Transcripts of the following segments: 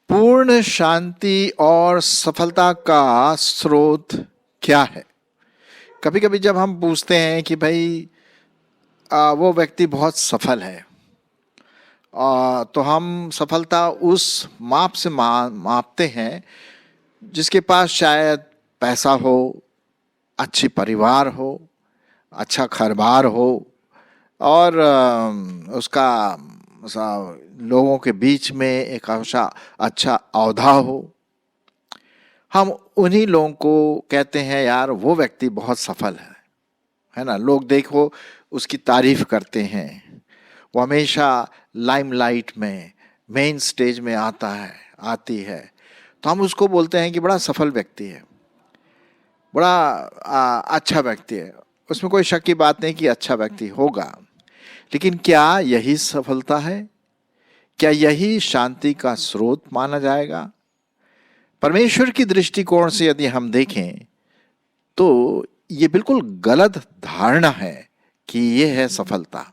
पूर्ण शांति और सफलता का स्रोत क्या है? कभी कभी जब हम पूछते हैं कि भाई वो व्यक्ति बहुत सफल है, तो हम सफलता उस माप से मापते हैं जिसके पास शायद पैसा हो, अच्छी परिवार हो, अच्छा घर-बार हो और लोगों के बीच में एक अच्छा ओहदा हो। हम उन्हीं लोगों को कहते हैं यार वो व्यक्ति बहुत सफल है ना। लोग देखो उसकी तारीफ करते हैं, वो हमेशा लाइमलाइट में, मेन स्टेज में आती है, तो हम उसको बोलते हैं कि बड़ा सफल व्यक्ति है, बड़ा अच्छा व्यक्ति है। उसमें कोई शक की बात नहीं कि अच्छा व्यक्ति होगा, लेकिन क्या यही सफलता है? क्या यही शांति का स्रोत माना जाएगा? परमेश्वर की दृष्टिकोण से यदि हम देखें तो ये बिल्कुल गलत धारणा है कि ये है सफलता।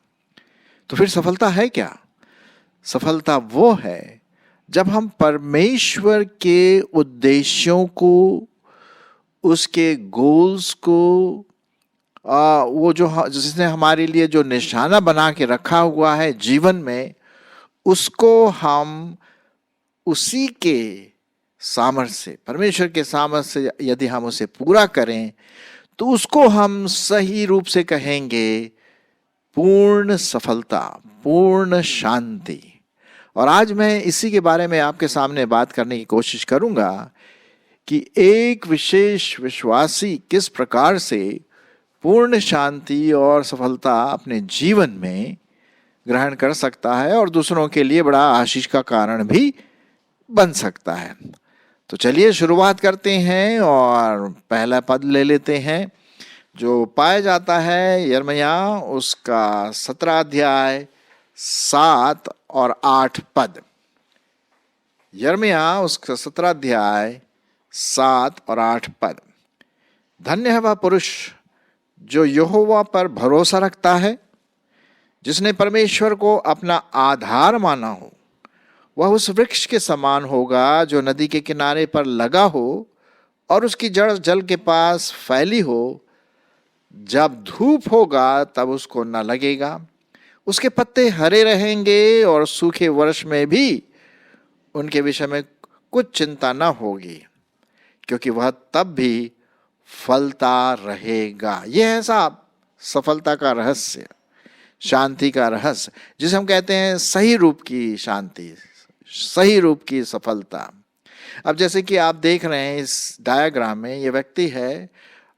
तो फिर सफलता है क्या? सफलता वो है जब हम परमेश्वर के उद्देश्यों को, उसके गोल्स को, वो जिसने हमारे लिए जो निशाना बना के रखा हुआ है जीवन में, उसको हम उसी के सामर्थ्य से, परमेश्वर के सामर्थ्य से यदि हम उसे पूरा करें तो उसको हम सही रूप से कहेंगे पूर्ण सफलता, पूर्ण शांति। और आज मैं इसी के बारे में आपके सामने बात करने की कोशिश करूंगा कि एक विशेष विश्वासी किस प्रकार से पूर्ण शांति और सफलता अपने जीवन में ग्रहण कर सकता है और दूसरों के लिए बड़ा आशीष का कारण भी बन सकता है। तो चलिए शुरुआत करते हैं और पहला पद ले लेते हैं जो पाया जाता है यिर्मयाह उसका 17 अध्याय 7 और 8 पद। यिर्मयाह उसका 17 अध्याय 7 और 8 पद। धन्य है वह पुरुष जो यहोवा पर भरोसा रखता है, जिसने परमेश्वर को अपना आधार माना हो। वह उस वृक्ष के समान होगा जो नदी के किनारे पर लगा हो और उसकी जड़ जल के पास फैली हो। जब धूप होगा तब उसको न लगेगा, उसके पत्ते हरे रहेंगे और सूखे वर्ष में भी उनके विषय में कुछ चिंता न होगी, क्योंकि वह तब भी फलता रहेगा। यह है साहब सफलता का रहस्य, शांति का रहस्य, जिसे हम कहते हैं सही रूप की शांति, सही रूप की सफलता। अब जैसे कि आप देख रहे हैं इस डायग्राम में, ये व्यक्ति है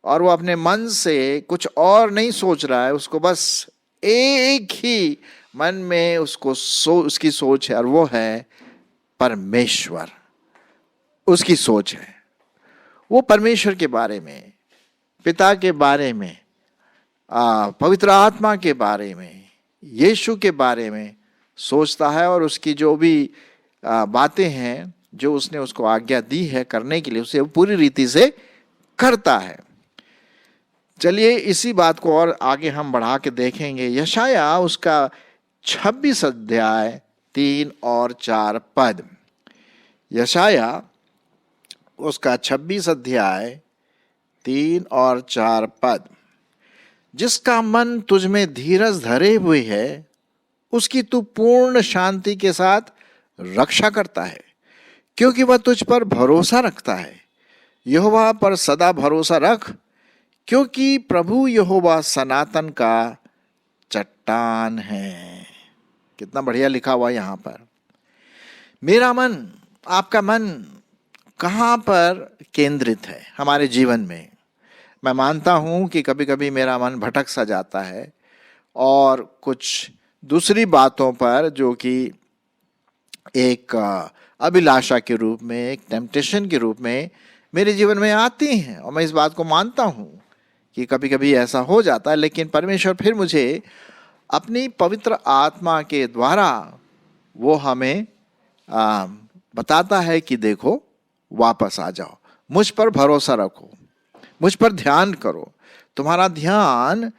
और वो अपने मन से कुछ और नहीं सोच रहा है, उसको बस एक ही मन में उसकी सोच है और वो है परमेश्वर। उसकी सोच है वो परमेश्वर के बारे में, पिता के बारे में, पवित्र आत्मा के बारे में, यीशु के बारे में सोचता है और उसकी जो भी बातें हैं जो उसने उसको आज्ञा दी है करने के लिए, उसे पूरी रीति से करता है। चलिए इसी बात को और आगे हम बढ़ा के देखेंगे। यशायाह उसका 26 अध्याय 3 और 4 पद। यशायाह उसका 26 अध्याय 3 और 4 पद। जिसका मन तुझ में धीरज धरे हुए है, उसकी तू पूर्ण शांति के साथ रक्षा करता है, क्योंकि वह तुझ पर भरोसा रखता है। यहोवा पर सदा भरोसा रख, क्योंकि प्रभु यहोवा सनातन का चट्टान है। कितना बढ़िया लिखा हुआ यहाँ पर। मेरा मन, आपका मन कहाँ पर केंद्रित है हमारे जीवन में? मैं मानता हूँ कि कभी कभी मेरा मन भटक सा जाता है और कुछ दूसरी बातों पर, जो कि एक अभिलाषा के रूप में, एक टेम्पटेशन के रूप में मेरे जीवन में आती हैं, और मैं इस बात को मानता हूँ कि कभी कभी ऐसा हो जाता है। लेकिन परमेश्वर फिर मुझे अपनी पवित्र आत्मा के द्वारा वो हमें बताता है कि देखो वापस आ जाओ, मुझ पर भरोसा रखो, मुझ पर ध्यान करो। तुम्हारा ध्यान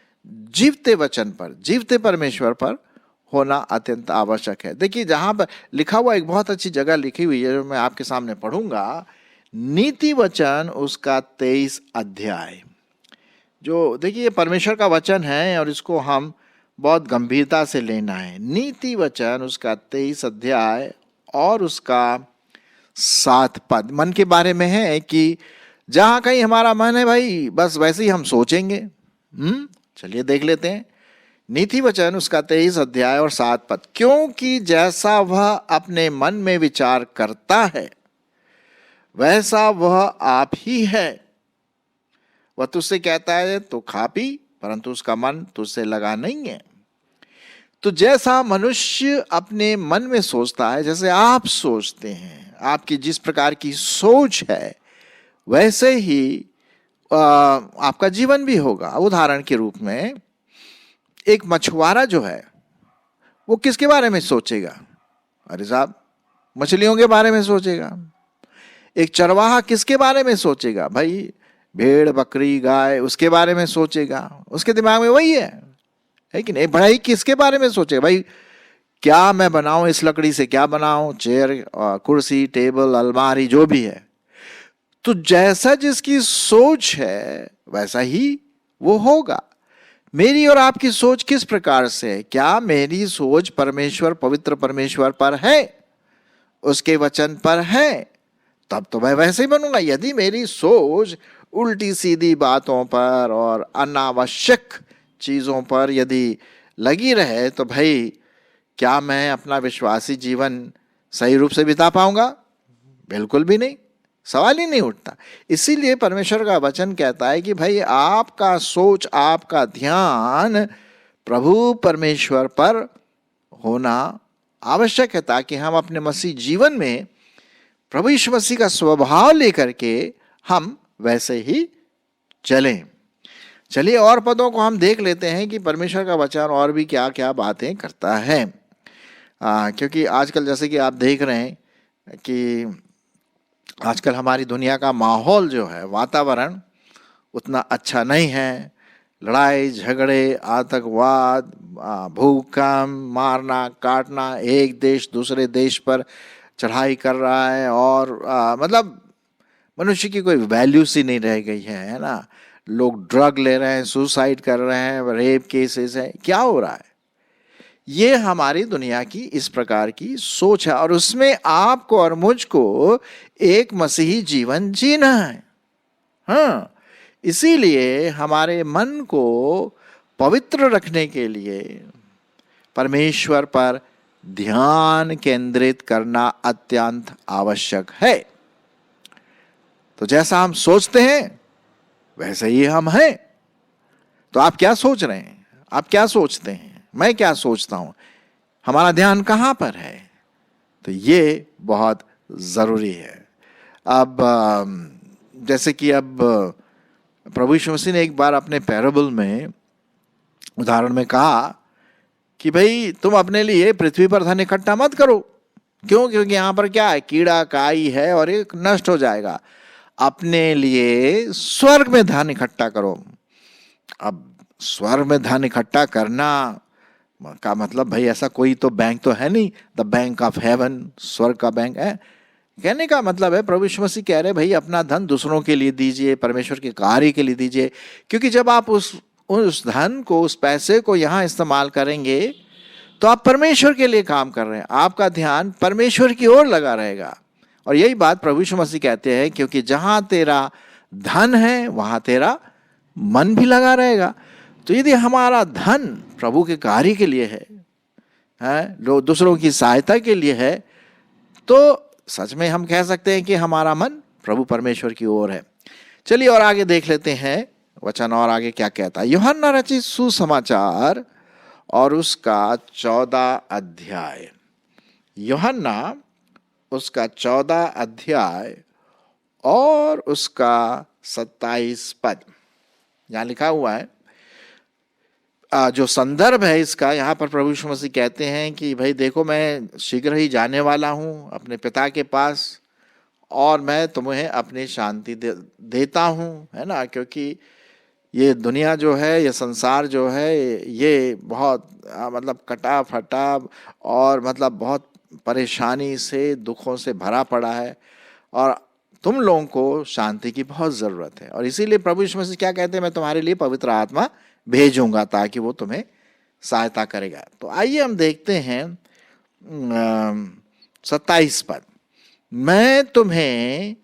जीवते वचन पर, जीवते परमेश्वर पर होना अत्यंत आवश्यक है। देखिए जहां पर लिखा हुआ एक बहुत अच्छी जगह लिखी हुई है जो मैं आपके सामने पढ़ूंगा, नीति वचन उसका 23 अध्याय। जो देखिए ये परमेश्वर का वचन है और इसको हम बहुत गंभीरता से लेना है। नीति वचन उसका 23 अध्याय और उसका 7 पद मन के बारे में है कि जहां कहीं हमारा मन है भाई बस वैसे ही हम सोचेंगे। चलिए देख लेते हैं नीति वचन उसका 23 अध्याय और 7 पद। क्योंकि जैसा वह अपने मन में विचार करता है वैसा वह आप ही है। वह तुझसे कहता है तो खा पी, परंतु उसका मन तुझसे लगा नहीं है। तो जैसा मनुष्य अपने मन में सोचता है, जैसे आप सोचते हैं, आपकी जिस प्रकार की सोच है वैसे ही आपका जीवन भी होगा। उदाहरण के रूप में एक मछुआरा जो है वो किसके बारे में सोचेगा? अरे साहब मछलियों के बारे में सोचेगा। एक चरवाहा किसके बारे में सोचेगा? भाई भेड़ बकरी गाय उसके बारे में सोचेगा। उसके दिमाग में वही है कि नहीं? भाई किसके बारे में सोचेगा? भाई क्या मैं बनाऊं, इस लकड़ी से क्या बनाऊं, चेयर कुर्सी टेबल अलमारी जो भी है। तो जैसा जिसकी सोच है वैसा ही वो होगा। मेरी और आपकी सोच किस प्रकार से है? क्या मेरी सोच परमेश्वर, पवित्र परमेश्वर पर है, उसके वचन पर है, तब तो मैं वैसे ही बनूंगा। यदि मेरी सोच उल्टी सीधी बातों पर और अनावश्यक चीजों पर यदि लगी रहे तो भाई क्या मैं अपना विश्वासी जीवन सही रूप से बिता पाऊंगा? बिल्कुल भी नहीं, सवाल ही नहीं उठता। इसीलिए परमेश्वर का वचन कहता है कि भाई आपका सोच, आपका ध्यान प्रभु परमेश्वर पर होना आवश्यक है, ताकि हम अपने मसीह जीवन में प्रभु यीशु मसीह का स्वभाव लेकर के हम वैसे ही चलें। चलिए और पदों को हम देख लेते हैं कि परमेश्वर का वचन और भी क्या क्या बातें करता है। क्योंकि आजकल जैसे कि आप देख रहे हैं कि आजकल हमारी दुनिया का माहौल जो है, वातावरण उतना अच्छा नहीं है। लड़ाई झगड़े, आतंकवाद, भूकंप, मारना काटना, एक देश दूसरे देश पर चढ़ाई कर रहा है और मतलब मनुष्य की कोई वैल्यू सी नहीं रह गई है ना। लोग ड्रग ले रहे हैं, सुसाइड कर रहे हैं, रेप केसेस है। क्या हो रहा है? ये हमारी दुनिया की इस प्रकार की सोच है और उसमें आपको और मुझको एक मसीही जीवन जीना है। हाँ, इसीलिए हमारे मन को पवित्र रखने के लिए परमेश्वर पर ध्यान केंद्रित करना अत्यंत आवश्यक है। तो जैसा हम सोचते हैं वैसे ही हम हैं। तो आप क्या सोच रहे हैं? आप क्या सोचते हैं? मैं क्या सोचता हूं? हमारा ध्यान कहां पर है? तो ये बहुत जरूरी है। अब जैसे कि अब प्रभु यीशु मसीह ने एक बार अपने पैराबल में, उदाहरण में कहा कि भाई तुम अपने लिए पृथ्वी पर धन इकट्ठा मत करो। क्यों? क्योंकि यहां पर क्या है? कीड़ा काई है और ये नष्ट हो जाएगा। अपने लिए स्वर्ग में धन इकट्ठा करो। अब स्वर्ग में धन इकट्ठा करना का मतलब भाई ऐसा कोई तो बैंक तो है नहीं, द बैंक ऑफ हेवन, स्वर्ग का बैंक है। कहने का मतलब है प्रभु यीशु मसीह कह रहे भाई अपना धन दूसरों के लिए दीजिए, परमेश्वर के कार्य के लिए दीजिए। क्योंकि जब आप उस धन को, उस पैसे को यहाँ इस्तेमाल करेंगे तो आप परमेश्वर के लिए काम कर रहे हैं। आपका ध्यान परमेश्वर की ओर लगा रहेगा। और यही बात प्रभु यीशु मसीह कहते हैं, क्योंकि जहां तेरा धन है वहां तेरा मन भी लगा रहेगा। तो यदि हमारा धन प्रभु के कार्य के लिए है, दूसरों की सहायता के लिए है, तो सच में हम कह सकते हैं कि हमारा मन प्रभु परमेश्वर की ओर है। चलिए और आगे देख लेते हैं वचन और आगे क्या कहता है। यूहन्ना रचित सुसमाचार और उसका 14 अध्याय। यूहन्ना उसका 14 अध्याय और उसका 27 पद। यहां लिखा हुआ है, जो संदर्भ है इसका, यहाँ पर प्रभु यीशु मसीह कहते हैं कि भाई देखो मैं शीघ्र ही जाने वाला हूँ अपने पिता के पास और मैं तुम्हें अपनी शांति देता हूँ, है ना। क्योंकि ये दुनिया जो है, ये संसार जो है, ये बहुत मतलब कटा फटा और मतलब बहुत परेशानी से, दुखों से भरा पड़ा है, और तुम लोगों को शांति की बहुत ज़रूरत है। और इसीलिए प्रभु यीशु मसीह क्या कहते हैं, मैं तुम्हारे लिए पवित्र आत्मा भेजूंगा ताकि वो तुम्हें सहायता करेगा। तो आइए हम देखते हैं 27 पद, मैं तुम्हें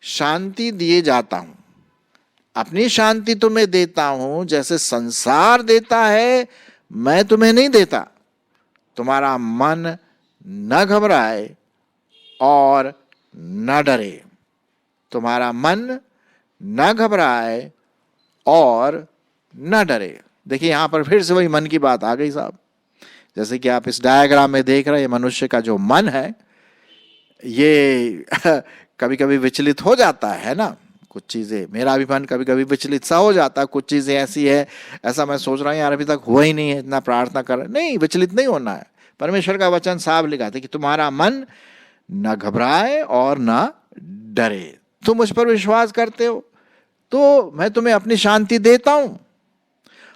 शांति दिए जाता हूँ, अपनी शांति तुम्हें देता हूँ, जैसे संसार देता है मैं तुम्हें नहीं देता। तुम्हारा मन न घबराए और न डरे, तुम्हारा मन न घबराए और न डरे। देखिए यहाँ पर फिर से वही मन की बात आ गई साहब। जैसे कि आप इस डायग्राम में देख रहे हैं, मनुष्य का जो मन है ये कभी कभी विचलित हो जाता है ना। कुछ चीज़ें, मेरा भी मन कभी कभी विचलित सा हो जाता है। कुछ चीज़ें ऐसी है, ऐसा मैं सोच रहा हूँ यार अभी तक हुआ ही नहीं है, इतना प्रार्थना कर, नहीं, विचलित नहीं होना है। परमेश्वर का वचन साफ लिखा था कि तुम्हारा मन न घबराए और न डरे। तुम मुझ पर विश्वास करते हो तो मैं तुम्हें अपनी शांति देता हूँ,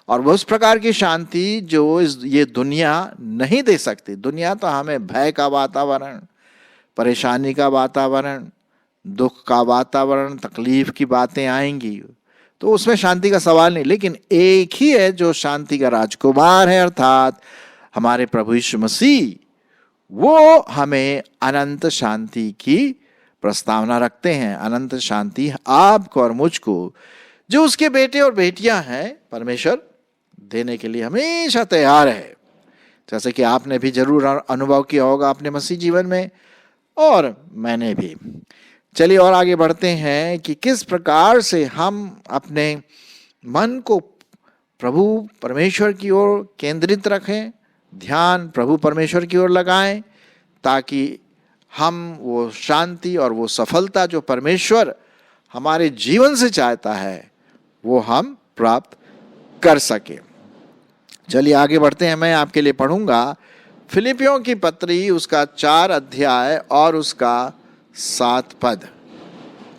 और वो उस प्रकार की शांति जो ये दुनिया नहीं दे सकती। दुनिया तो हमें भय का वातावरण, परेशानी का वातावरण, दुख का वातावरण, तकलीफ की बातें आएंगी, तो उसमें शांति का सवाल नहीं। लेकिन एक ही है जो शांति का राजकुमार है, अर्थात हमारे प्रभु यीशु मसीह, वो हमें अनंत शांति की प्रस्तावना रखते हैं। अनंत शांति आपको और मुझको, जो उसके बेटे और बेटियां हैं, परमेश्वर देने के लिए हमेशा तैयार है। जैसे कि आपने भी जरूर अनुभव किया होगा अपने मसीह जीवन में, और मैंने भी। चलिए और आगे बढ़ते हैं कि किस प्रकार से हम अपने मन को प्रभु परमेश्वर की ओर केंद्रित रखें, ध्यान प्रभु परमेश्वर की ओर लगाएं, ताकि हम वो शांति और वो सफलता जो परमेश्वर हमारे जीवन से चाहता है वो हम प्राप्त कर सके। चलिए आगे बढ़ते हैं। मैं आपके लिए पढ़ूंगा फिलिपियों की पत्री, उसका 4 अध्याय और उसका 7 पद।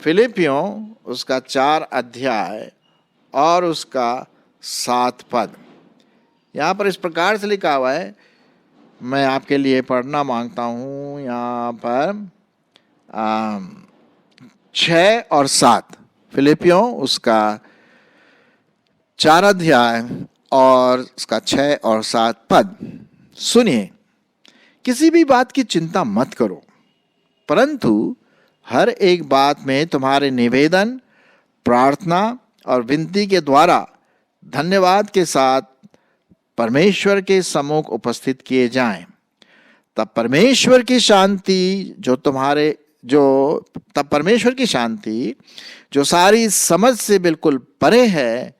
फिलिपियों उसका 4 अध्याय और उसका 7 पद। यहाँ पर इस प्रकार से लिखा हुआ है, मैं आपके लिए पढ़ना मांगता हूँ। यहाँ पर 6 और 7, फिलिपियों उसका 4 अध्याय और उसका 6 और 7 पद। सुनिए, किसी भी बात की चिंता मत करो, परंतु हर एक बात में तुम्हारे निवेदन, प्रार्थना और विनती के द्वारा धन्यवाद के साथ परमेश्वर के सम्मुख उपस्थित किए जाएं। तब परमेश्वर की शांति जो सारी समझ से बिल्कुल परे है,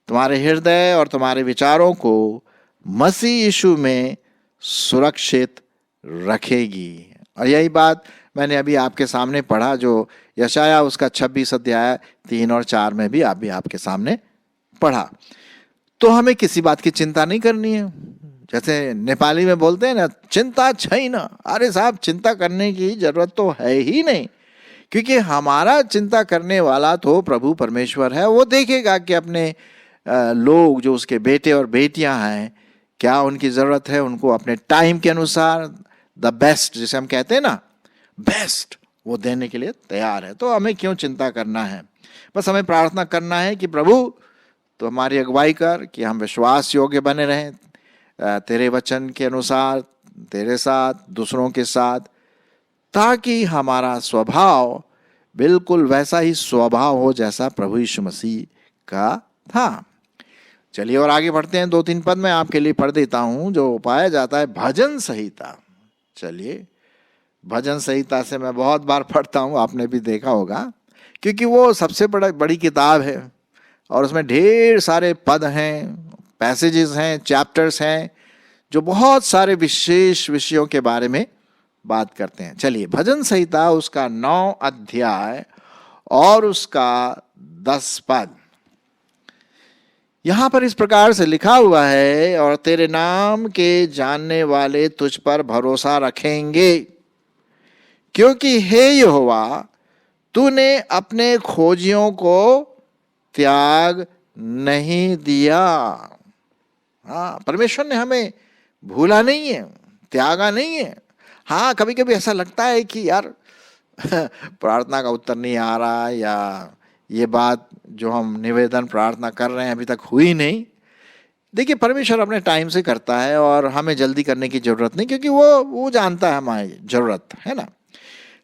तुम्हारे हृदय और तुम्हारे विचारों को मसीह यीशु में सुरक्षित रखेगी। और यही बात मैंने अभी आपके सामने पढ़ा, जो यशाया उसका 26 अध्याय 3 और 4 में भी आपके सामने पढ़ा। तो हमें किसी बात की चिंता नहीं करनी है। जैसे नेपाली में बोलते हैं ना, चिंता छैन। अरे साहब, चिंता करने की जरूरत तो है ही नहीं, क्योंकि हमारा चिंता करने वाला तो प्रभु परमेश्वर है। वो देखेगा कि अपने लोग जो उसके बेटे और बेटियां हैं, क्या उनकी ज़रूरत है, उनको अपने टाइम के अनुसार द बेस्ट, जिसे हम कहते हैं ना, बेस्ट, वो देने के लिए तैयार है। तो हमें क्यों चिंता करना है, बस हमें प्रार्थना करना है कि प्रभु तो हमारी अगुवाई कर, कि हम विश्वास योग्य बने रहें तेरे वचन के अनुसार, तेरे साथ, दूसरों के साथ, ताकि हमारा स्वभाव बिल्कुल वैसा ही स्वभाव हो जैसा प्रभु यीशु मसीह का था। चलिए और आगे बढ़ते हैं। 2-3 पद मैं आपके लिए पढ़ देता हूं, जो पाया जाता है भजन संहिता। चलिए, भजन संहिता से मैं बहुत बार पढ़ता हूं, आपने भी देखा होगा, क्योंकि वो सबसे बड़ी किताब है और उसमें ढेर सारे पद हैं, पैसेजेस हैं, चैप्टर्स हैं, जो बहुत सारे विशेष विषयों के बारे में बात करते हैं। चलिए, भजन संहिता उसका 9 अध्याय और उसका 10 पद। यहां पर इस प्रकार से लिखा हुआ है, और तेरे नाम के जानने वाले तुझ पर भरोसा रखेंगे, क्योंकि हे यहोवा तूने अपने खोजियों को त्याग नहीं दिया। हाँ, परमेश्वर ने हमें भूला नहीं है, त्यागा नहीं है। हाँ, कभी कभी ऐसा लगता है कि यार प्रार्थना का उत्तर नहीं आ रहा, या ये बात जो हम निवेदन प्रार्थना कर रहे हैं अभी तक हुई नहीं। देखिए, परमेश्वर अपने टाइम से करता है और हमें जल्दी करने की जरूरत नहीं, क्योंकि वो जानता है हमारी जरूरत, है ना।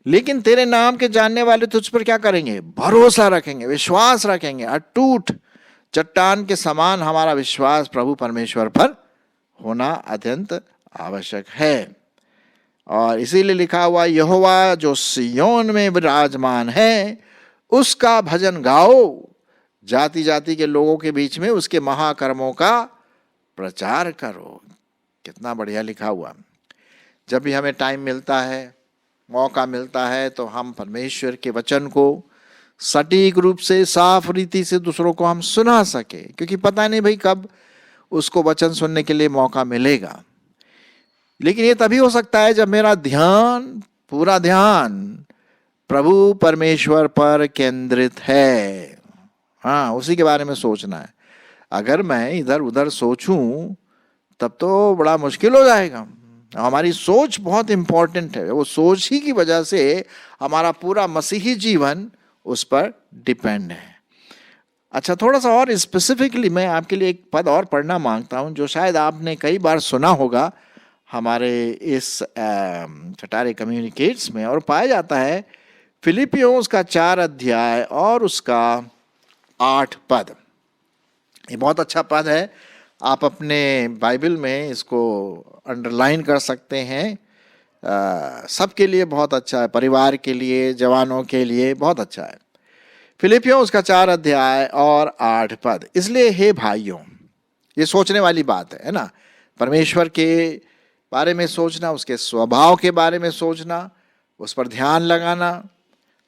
लेकिन तेरे नाम के जानने वाले तुझ पर क्या करेंगे? भरोसा रखेंगे, विश्वास रखेंगे। अटूट चट्टान के समान हमारा विश्वास प्रभु परमेश्वर पर होना अत्यंत आवश्यक है। और इसीलिए लिखा हुआ, यहोवा जो सिय्योन में विराजमान है उसका भजन गाओ, जाति जाति के लोगों के बीच में उसके महाकर्मों का प्रचार करो। कितना बढ़िया लिखा हुआ। जब भी हमें टाइम मिलता है, मौका मिलता है, तो हम परमेश्वर के वचन को सटीक रूप से, साफ रीति से दूसरों को हम सुना सके, क्योंकि पता नहीं भाई कब उसको वचन सुनने के लिए मौका मिलेगा। लेकिन ये तभी हो सकता है जब मेरा ध्यान, पूरा ध्यान प्रभु परमेश्वर पर केंद्रित है। हाँ, उसी के बारे में सोचना है। अगर मैं इधर उधर सोचूं तब तो बड़ा मुश्किल हो जाएगा। हमारी सोच बहुत इंपॉर्टेंट है। वो सोच ही की वजह से हमारा पूरा मसीही जीवन उस पर डिपेंड है। अच्छा, थोड़ा सा और स्पेसिफिकली मैं आपके लिए एक पद और पढ़ना मांगता हूं, जो शायद आपने कई बार सुना होगा हमारे इस कटारे कम्युनिकेट्स में, और पाया जाता है फिलिपियों उसका 4 अध्याय और उसका 8 पद। ये बहुत अच्छा पद है। आप अपने बाइबल में इसको अंडरलाइन कर सकते हैं। सबके लिए बहुत अच्छा है, परिवार के लिए, जवानों के लिए बहुत अच्छा है। फिलिपियों उसका 4 अध्याय और 8 पद। इसलिए हे भाइयों, ये सोचने वाली बात है ना। परमेश्वर के बारे में सोचना, उसके स्वभाव के बारे में सोचना, उस पर ध्यान लगाना,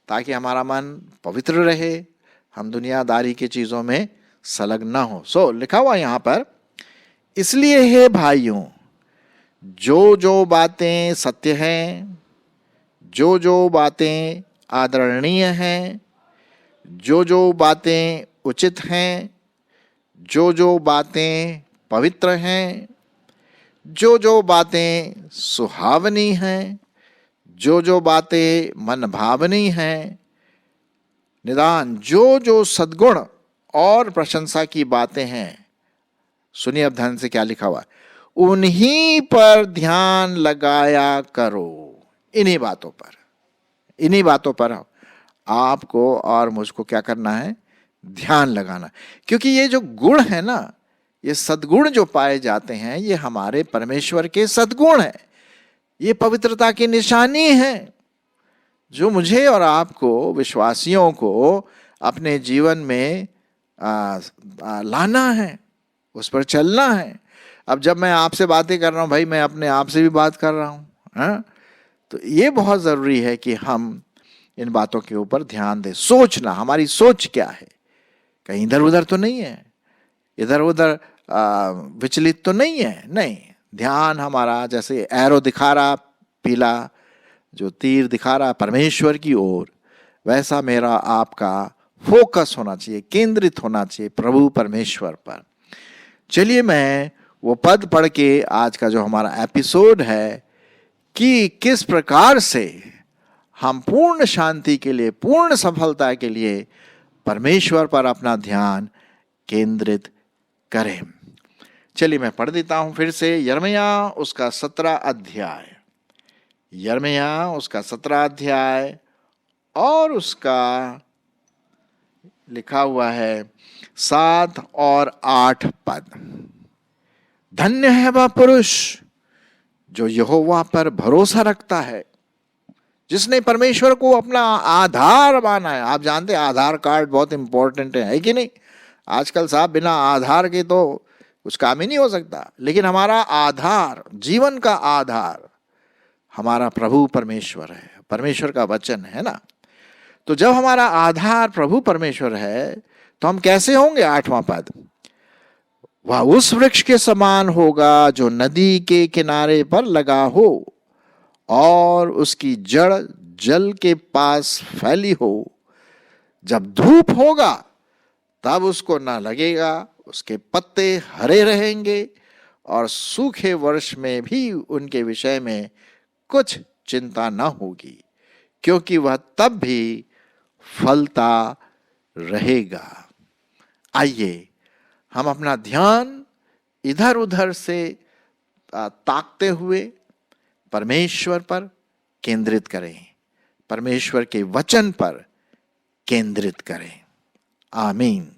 ताकि हमारा मन पवित्र रहे, हम दुनियादारी की चीज़ों में संलग्न न हो। सो लिखा हुआ यहाँ पर, इसलिए हे भाइयों, जो जो बातें सत्य हैं, जो जो बातें आदरणीय हैं, जो जो बातें उचित हैं, जो जो बातें पवित्र हैं, जो जो बातें सुहावनी हैं, जो जो बातें मन भावनी हैं, निदान जो जो सद्गुण और प्रशंसा की बातें हैं, सुनिए अब ध्यान से क्या लिखा हुआ, उन्हीं पर ध्यान लगाया करो। इन्हीं बातों पर आपको और मुझको क्या करना है? ध्यान लगाना। क्योंकि ये जो गुण है ना, ये सद्गुण जो पाए जाते हैं, ये हमारे परमेश्वर के सद्गुण हैं। ये पवित्रता की निशानी है जो मुझे और आपको, विश्वासियों को अपने जीवन में लाना है, उस पर चलना है। अब जब मैं आपसे बातें कर रहा हूँ भाई, मैं अपने आप से भी बात कर रहा हूँ, हाँ? तो ये बहुत ज़रूरी है कि हम इन बातों के ऊपर ध्यान दें। सोचना, हमारी सोच क्या है? कहीं इधर उधर तो नहीं है, इधर उधर विचलित तो नहीं है। नहीं, ध्यान हमारा जैसे एरो दिखा रहा, पीला जो तीर दिखा रहा परमेश्वर की ओर, वैसा मेरा आपका फोकस होना चाहिए, केंद्रित होना चाहिए प्रभु परमेश्वर पर। चलिए मैं वो पद पढ़ के आज का जो हमारा एपिसोड है कि किस प्रकार से हम पूर्ण शांति के लिए, पूर्ण सफलता के लिए परमेश्वर पर अपना ध्यान केंद्रित करें। चलिए मैं पढ़ देता हूं फिर से। यिर्मयाह उसका 17 अध्याय, यिर्मयाह उसका 17 अध्याय और उसका लिखा हुआ है 7 और 8 पद। धन्य है वह पुरुष जो यहोवा पर भरोसा रखता है, जिसने परमेश्वर को अपना आधार माना है। आप जानते हैं आधार कार्ड बहुत इंपॉर्टेंट है कि नहीं? आजकल साहब बिना आधार के तो कुछ काम ही नहीं हो सकता। लेकिन हमारा आधार, जीवन का आधार हमारा प्रभु परमेश्वर है, परमेश्वर का वचन है ना। तो जब हमारा आधार प्रभु परमेश्वर है तो हम कैसे होंगे? 8वां पद, वह उस वृक्ष के समान होगा जो नदी के किनारे पर लगा हो और उसकी जड़ जल के पास फैली हो, जब धूप होगा तब उसको ना लगेगा, उसके पत्ते हरे रहेंगे और सूखे वर्ष में भी उनके विषय में कुछ चिंता न होगी, क्योंकि वह तब भी फलता रहेगा। आइए हम अपना ध्यान इधर उधर से ताकते हुए परमेश्वर पर केंद्रित करें, परमेश्वर के वचन पर केंद्रित करें। आमीन।